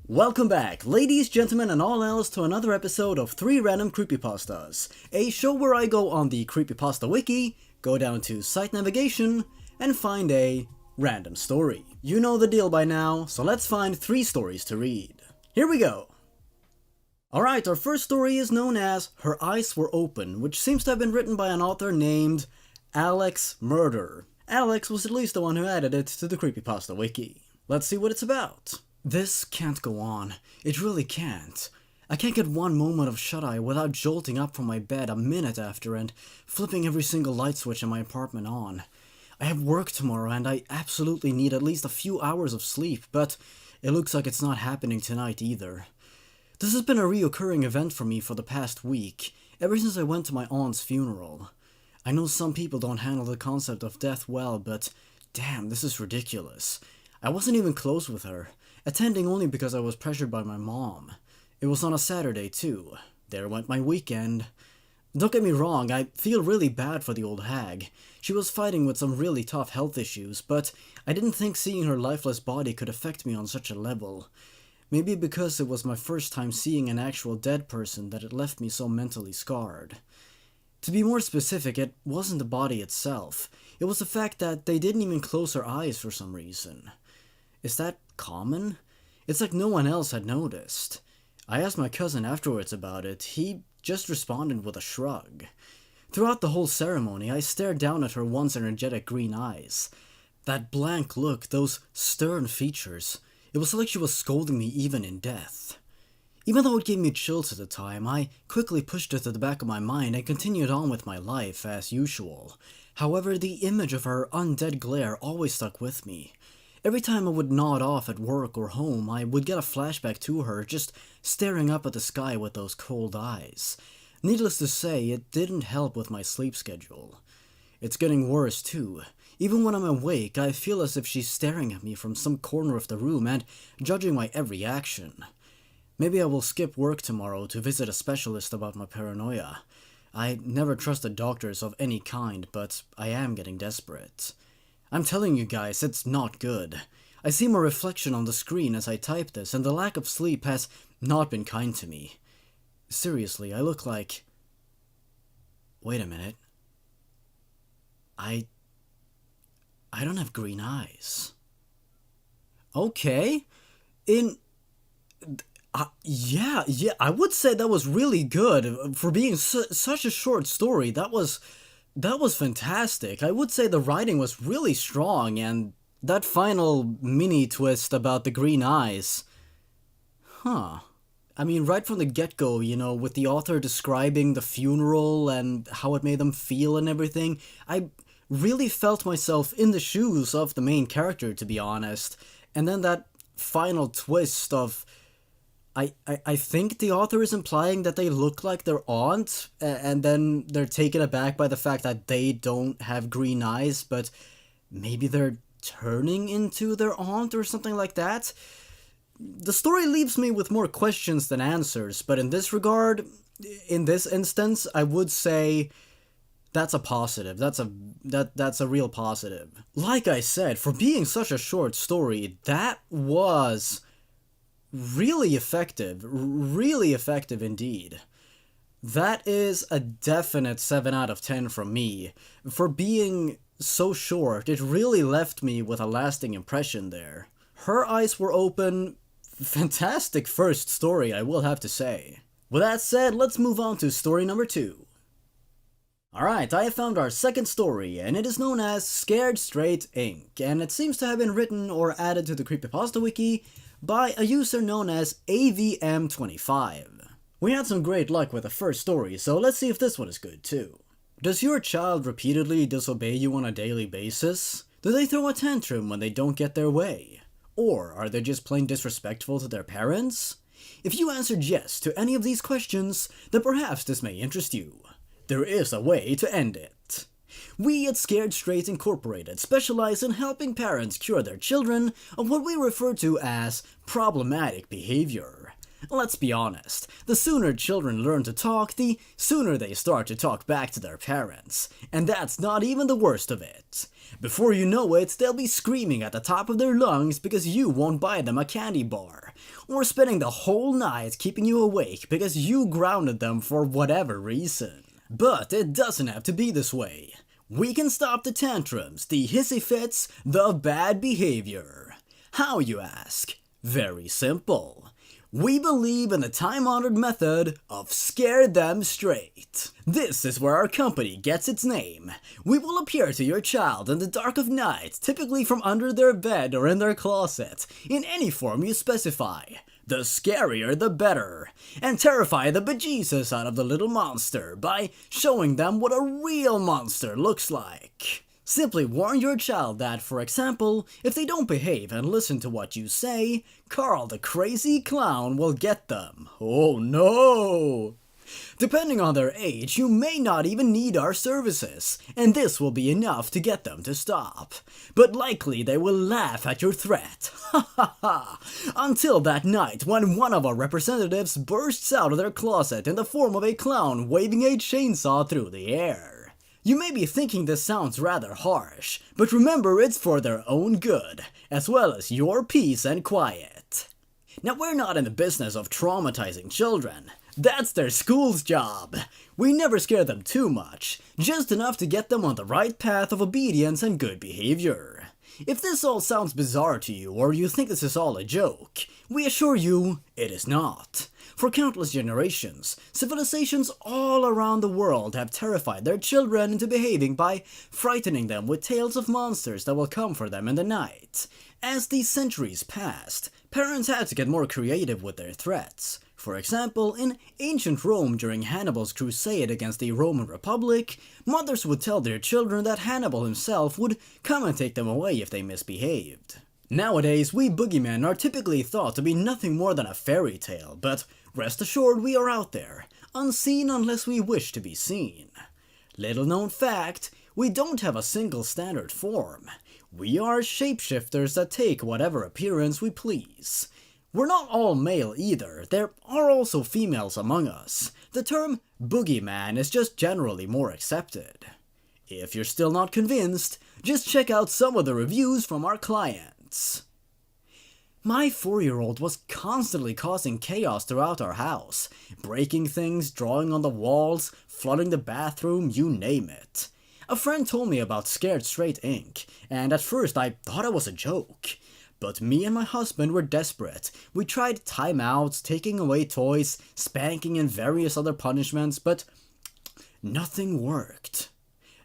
Welcome back, ladies, gentlemen, and all else to another episode of 3 Random Creepypastas, a show where I go on the Creepypasta wiki, go down to site navigation, and find a random story. You know the deal by now, so let's find 3 stories to read. Here we go! Alright, our first story is known as Her Eyes Were Open, which seems to have been written by an author named Alex Murder. Alex was at least the one who added it to the Creepypasta wiki. Let's see what it's about. This can't go on. It really can't. I can't get one moment of shut-eye without jolting up from my bed a minute after and flipping every single light switch in my apartment on. I have work tomorrow and I absolutely need at least a few hours of sleep, but it looks like it's not happening tonight either. This has been a reoccurring event for me for the past week, ever since I went to my aunt's funeral. I know some people don't handle the concept of death well, but damn, this is ridiculous. I wasn't even close with her, attending only because I was pressured by my mom. It was on a Saturday too. There went my weekend. Don't get me wrong, I feel really bad for the old hag. She was fighting with some really tough health issues, but I didn't think seeing her lifeless body could affect me on such a level. Maybe because it was my first time seeing an actual dead person that it left me so mentally scarred. To be more specific, it wasn't the body itself. It was the fact that they didn't even close her eyes for some reason. Is that common? It's like no one else had noticed. I asked my cousin afterwards about it. He just responded with a shrug. Throughout the whole ceremony, I stared down at her once energetic green eyes. That blank look, those stern features. It was like she was scolding me even in death. Even though it gave me chills at the time, I quickly pushed it to the back of my mind and continued on with my life as usual. However, the image of her undead glare always stuck with me. Every time I would nod off at work or home, I would get a flashback to her just staring up at the sky with those cold eyes. Needless to say, it didn't help with my sleep schedule. It's getting worse too. Even when I'm awake, I feel as if she's staring at me from some corner of the room and judging my every action. Maybe I will skip work tomorrow to visit a specialist about my paranoia. I never trusted doctors of any kind, but I am getting desperate. I'm telling you guys, it's not good. I see my reflection on the screen as I type this, and the lack of sleep has not been kind to me. Seriously, I look like... Wait a minute. I don't have green eyes. Okay. Yeah, I would say that was really good. For being such a short story, that was fantastic. I would say the writing was really strong, and that final mini twist about the green eyes. Huh. I mean, right from the get-go, you know, with the author describing the funeral and how it made them feel and everything, I really felt myself in the shoes of the main character, to be honest. And then that final twist of... I think the author is implying that they look like their aunt, and then they're taken aback by the fact that they don't have green eyes, but maybe they're turning into their aunt or something like that. The story leaves me with more questions than answers, but in this regard, in this instance, I would say that's a positive. That's a real positive. Like I said, for being such a short story, that was really effective indeed. That is a definite 7 out of 10 from me. For being so short, it really left me with a lasting impression there. Her Eyes Were Open, fantastic first story, I will have to say. With that said, let's move on to story number 2. Alright, I have found our second story, and it is known as Scared Straight Inc., and it seems to have been written or added to the Creepypasta wiki by a user known as AVM25. We had some great luck with the first story, so let's see if this one is good too. Does your child repeatedly disobey you on a daily basis? Do they throw a tantrum when they don't get their way? Or are they just plain disrespectful to their parents? If you answered yes to any of these questions, then perhaps this may interest you. There is a way to end it. We at Scared Straight Incorporated specialize in helping parents cure their children of what we refer to as problematic behavior. Let's be honest, the sooner children learn to talk, the sooner they start to talk back to their parents. And that's not even the worst of it. Before you know it, they'll be screaming at the top of their lungs because you won't buy them a candy bar. Or spending the whole night keeping you awake because you grounded them for whatever reason. But it doesn't have to be this way. We can stop the tantrums, the hissy fits, the bad behavior. How, you ask? Very simple. We believe in the time-honored method of scare them straight. This is where our company gets its name. We will appear to your child in the dark of night, typically from under their bed or in their closet, in any form you specify. The scarier the better, and terrify the bejesus out of the little monster by showing them what a real monster looks like. Simply warn your child that, for example, if they don't behave and listen to what you say, Carl the crazy clown will get them. Oh no! Depending on their age, you may not even need our services, and this will be enough to get them to stop. But likely they will laugh at your threat, ha ha ha, until that night when one of our representatives bursts out of their closet in the form of a clown waving a chainsaw through the air. You may be thinking this sounds rather harsh, but remember it's for their own good, as well as your peace and quiet. Now, we're not in the business of traumatizing children. That's their school's job. We never scare them too much, just enough to get them on the right path of obedience and good behavior. If this all sounds bizarre to you, or you think this is all a joke, we assure you it is not. For countless generations, civilizations all around the world have terrified their children into behaving by frightening them with tales of monsters that will come for them in the night. As the centuries passed, parents had to get more creative with their threats. For example, in ancient Rome during Hannibal's crusade against the Roman Republic, mothers would tell their children that Hannibal himself would come and take them away if they misbehaved. Nowadays, we boogeymen are typically thought to be nothing more than a fairy tale, but rest assured we are out there, unseen unless we wish to be seen. Little known fact, we don't have a single standard form. We are shapeshifters that take whatever appearance we please. We're not all male either, there are also females among us. The term boogeyman is just generally more accepted. If you're still not convinced, just check out some of the reviews from our clients. My 4-year-old was constantly causing chaos throughout our house, breaking things, drawing on the walls, flooding the bathroom, you name it. A friend told me about Scared Straight Inc., and at first I thought it was a joke. But me and my husband were desperate. We tried timeouts, taking away toys, spanking and various other punishments, but nothing worked.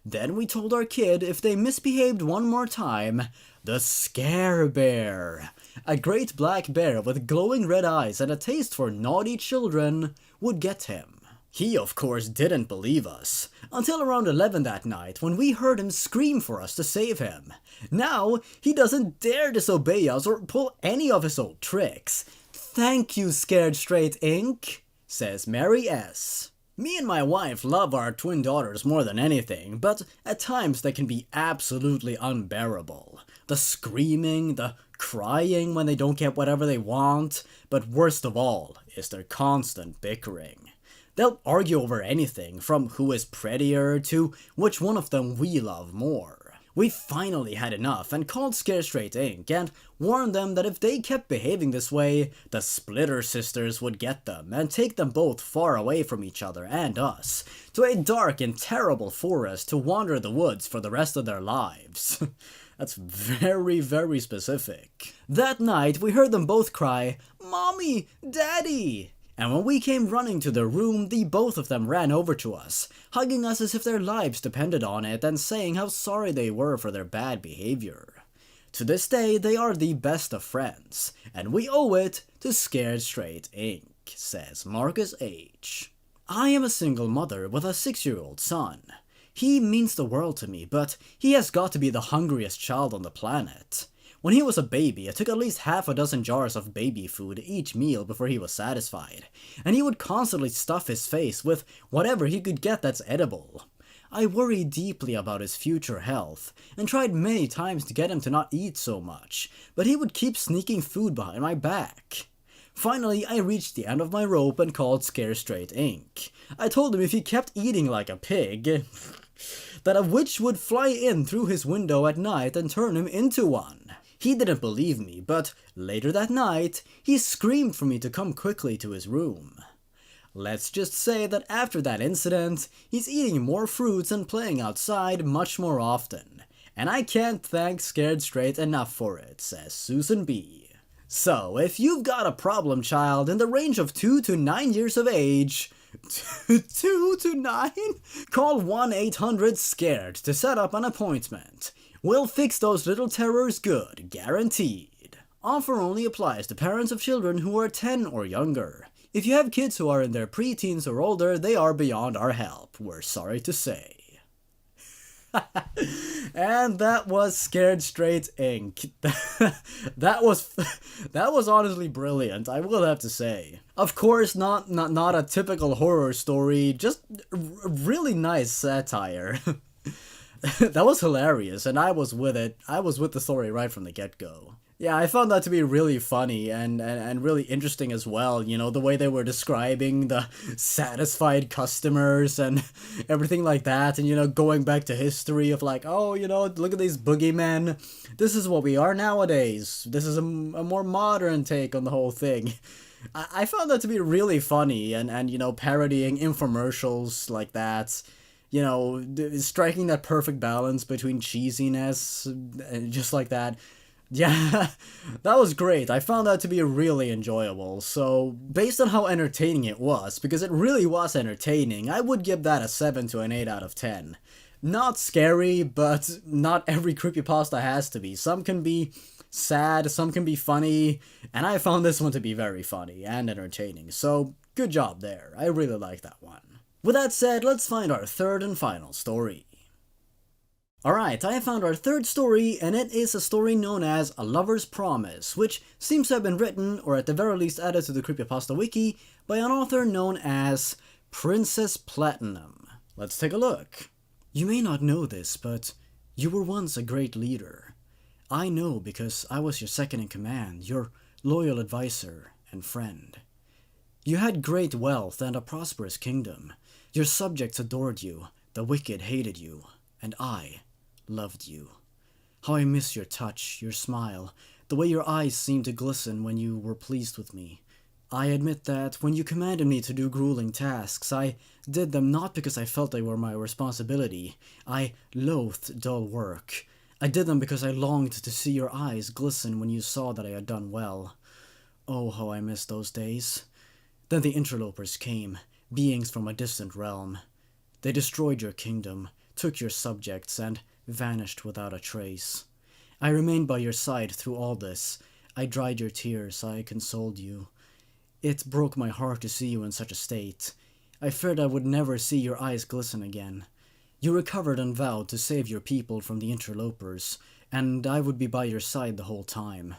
Then we told our kid if they misbehaved one more time, the Scare Bear, a great black bear with glowing red eyes and a taste for naughty children, would get him. He, of course, didn't believe us, until around 11 that night when we heard him scream for us to save him. Now, he doesn't dare disobey us or pull any of his old tricks. Thank you, Scared Straight Inc., says Mary S. Me and my wife love our twin daughters more than anything, but at times they can be absolutely unbearable. The screaming, the crying when they don't get whatever they want, but worst of all is their constant bickering. They'll argue over anything, from who is prettier to which one of them we love more. We finally had enough and called Scare Straight Inc. and warned them that if they kept behaving this way, the Splitter Sisters would get them and take them both far away from each other and us, to a dark and terrible forest to wander the woods for the rest of their lives. That's very, very specific. That night, we heard them both cry, "Mommy! Daddy!" And when we came running to their room, the both of them ran over to us, hugging us as if their lives depended on it and saying how sorry they were for their bad behavior. To this day, they are the best of friends, and we owe it to Scared Straight Inc., says Marcus H. I am a single mother with a 6-year-old son. He means the world to me, but he has got to be the hungriest child on the planet. When he was a baby, I took at least half a dozen jars of baby food each meal before he was satisfied, and he would constantly stuff his face with whatever he could get that's edible. I worried deeply about his future health, and tried many times to get him to not eat so much, but he would keep sneaking food behind my back. Finally, I reached the end of my rope and called Scare Straight Inc. I told him if he kept eating like a pig, that a witch would fly in through his window at night and turn him into one. He didn't believe me, but later that night, he screamed for me to come quickly to his room. Let's just say that after that incident, he's eating more fruits and playing outside much more often. And I can't thank Scared Straight enough for it, says Susan B. So, if you've got a problem child in the range of 2 to 9 years of age, 2 to 9? Call 1-800-SCARED to set up an appointment. We'll fix those little terrors good, guaranteed. Offer only applies to parents of children who are 10 or younger. If you have kids who are in their preteens or older, they are beyond our help, we're sorry to say. And that was Scared Straight Inc. that was honestly brilliant, I will have to say. Of course, not a typical horror story, just really nice satire. That was hilarious, and I was with it. I was with the story right from the get-go. Yeah, I found that to be really funny and really interesting as well, you know, the way they were describing the satisfied customers and everything like that, and, you know, going back to history of like, oh, you know, look at these boogeymen, this is what we are nowadays, this is a more modern take on the whole thing. I found that to be really funny, and you know, parodying infomercials like that, you know, striking that perfect balance between cheesiness and just like that. Yeah, that was great. I found that to be really enjoyable. So, based on how entertaining it was, because it really was entertaining, I would give that a 7 to an 8 out of 10. Not scary, but not every creepypasta has to be. Some can be sad, some can be funny, and I found this one to be very funny and entertaining. So, good job there. I really like that one. With that said, let's find our third and final story. Alright, I have found our third story, and it is a story known as A Lover's Promise, which seems to have been written, or at the very least added to the Creepypasta Wiki, by an author known as Princess Platinum. Let's take a look. You may not know this, but you were once a great leader. I know because I was your second in command, your loyal advisor and friend. You had great wealth and a prosperous kingdom. Your subjects adored you, the wicked hated you, and I loved you. How I miss your touch, your smile, the way your eyes seemed to glisten when you were pleased with me. I admit that when you commanded me to do grueling tasks, I did them not because I felt they were my responsibility. I loathed dull work. I did them because I longed to see your eyes glisten when you saw that I had done well. Oh, how I miss those days. Then the interlopers came, beings from a distant realm. They destroyed your kingdom, took your subjects, and vanished without a trace. I remained by your side through all this. I dried your tears, I consoled you. It broke my heart to see you in such a state. I feared I would never see your eyes glisten again. You recovered and vowed to save your people from the interlopers, and I would be by your side the whole time.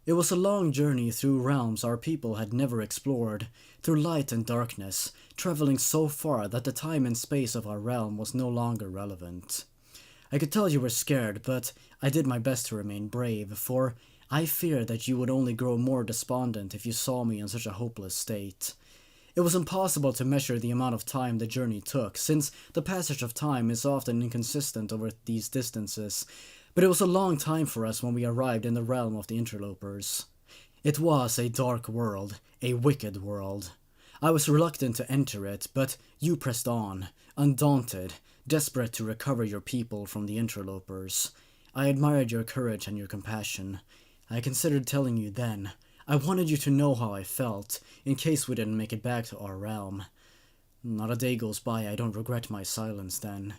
It was a long journey through realms our people had never explored, through light and darkness, traveling so far that the time and space of our realm was no longer relevant. I could tell you were scared, but I did my best to remain brave, for I feared that you would only grow more despondent if you saw me in such a hopeless state. It was impossible to measure the amount of time the journey took, since the passage of time is often inconsistent over these distances, but it was a long time for us when we arrived in the realm of the interlopers. It was a dark world, a wicked world. I was reluctant to enter it, but you pressed on, undaunted, desperate to recover your people from the interlopers. I admired your courage and your compassion. I considered telling you then. I wanted you to know how I felt, in case we didn't make it back to our realm. Not a day goes by I don't regret my silence then.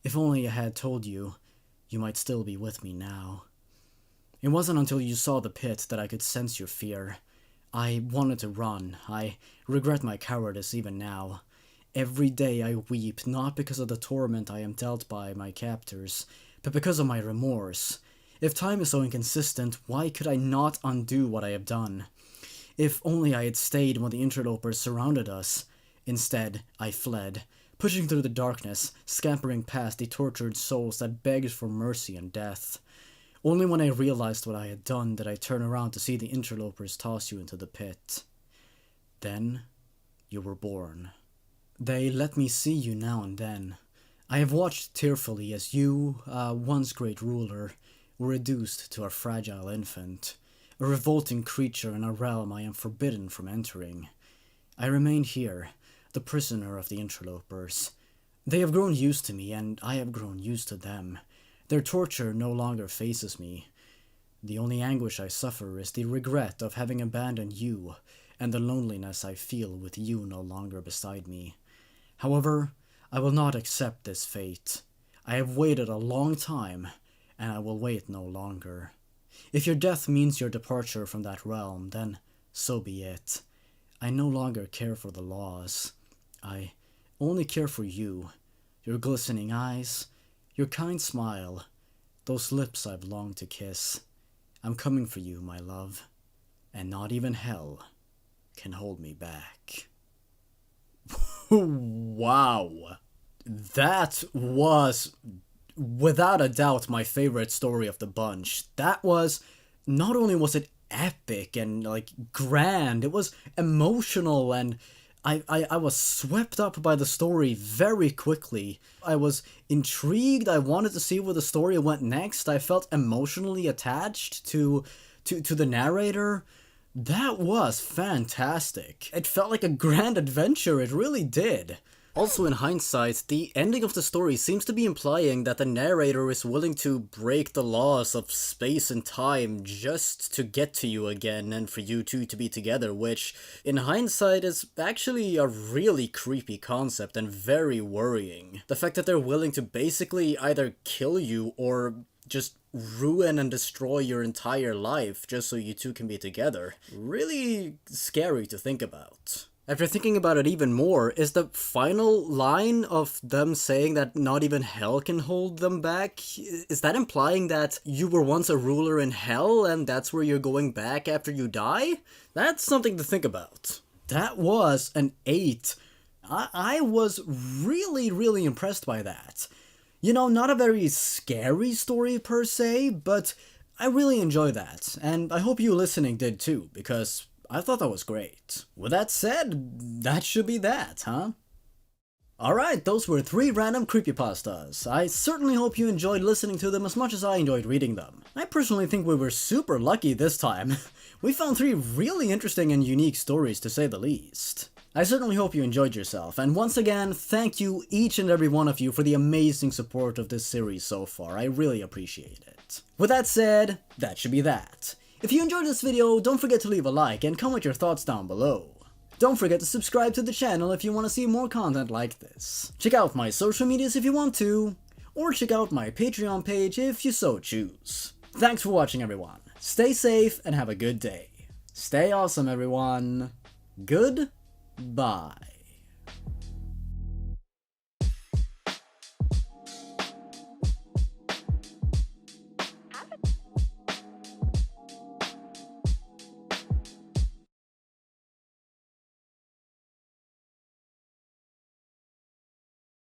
If only I had told you, you might still be with me now. It wasn't until you saw the pit that I could sense your fear. I wanted to run. I regret my cowardice even now. Every day I weep, not because of the torment I am dealt by my captors, but because of my remorse. If time is so inconsistent, why could I not undo what I have done? If only I had stayed when the interlopers surrounded us. Instead, I fled, pushing through the darkness, scampering past the tortured souls that begged for mercy and death. Only when I realized what I had done did I turn around to see the interlopers toss you into the pit. Then, you were born. They let me see you now and then. I have watched tearfully as you, once great ruler, were reduced to a fragile infant, a revolting creature in a realm I am forbidden from entering. I remain here, the prisoner of the interlopers. They have grown used to me, and I have grown used to them. Their torture no longer faces me. The only anguish I suffer is the regret of having abandoned you, and the loneliness I feel with you no longer beside me. However, I will not accept this fate. I have waited a long time, and I will wait no longer. If your death means your departure from that realm, then so be it. I no longer care for the laws. I only care for you, your glistening eyes, your kind smile, those lips I've longed to kiss. I'm coming for you, my love, and not even hell can hold me back. Wow. That was, without a doubt, my favorite story of the bunch. That was, not only was it epic and, grand, it was emotional, and I was swept up by the story very quickly. I was intrigued, I wanted to see where the story went next, I felt emotionally attached to the narrator. That was fantastic. It felt like a grand adventure, it really did. Also, in hindsight, the ending of the story seems to be implying that the narrator is willing to break the laws of space and time just to get to you again and for you two to be together, which, in hindsight, is actually a really creepy concept and very worrying. The fact that they're willing to basically either kill you or just ruin and destroy your entire life just so you two can be together. Really scary to think about. After thinking about it even more, is the final line of them saying that not even hell can hold them back, is that implying that you were once a ruler in hell and that's where you're going back after you die? That's something to think about. That was an 8. I was really impressed by that. You know, not a very scary story per se, but I really enjoyed that, and I hope you listening did too, because I thought that was great. With that said, that should be that, huh? Alright, those were 3 random creepypastas. I certainly hope you enjoyed listening to them as much as I enjoyed reading them. I personally think we were super lucky this time. We found 3 really interesting and unique stories, to say the least. I certainly hope you enjoyed yourself, and once again, thank you each and every one of you for the amazing support of this series so far. I really appreciate it. With that said, that should be that. If you enjoyed this video, don't forget to leave a like and comment your thoughts down below. Don't forget to subscribe to the channel if you want to see more content like this. Check out my social medias if you want to, or check out my Patreon page if you so choose. Thanks for watching, everyone. Stay safe and have a good day. Stay awesome, everyone. Goodbye.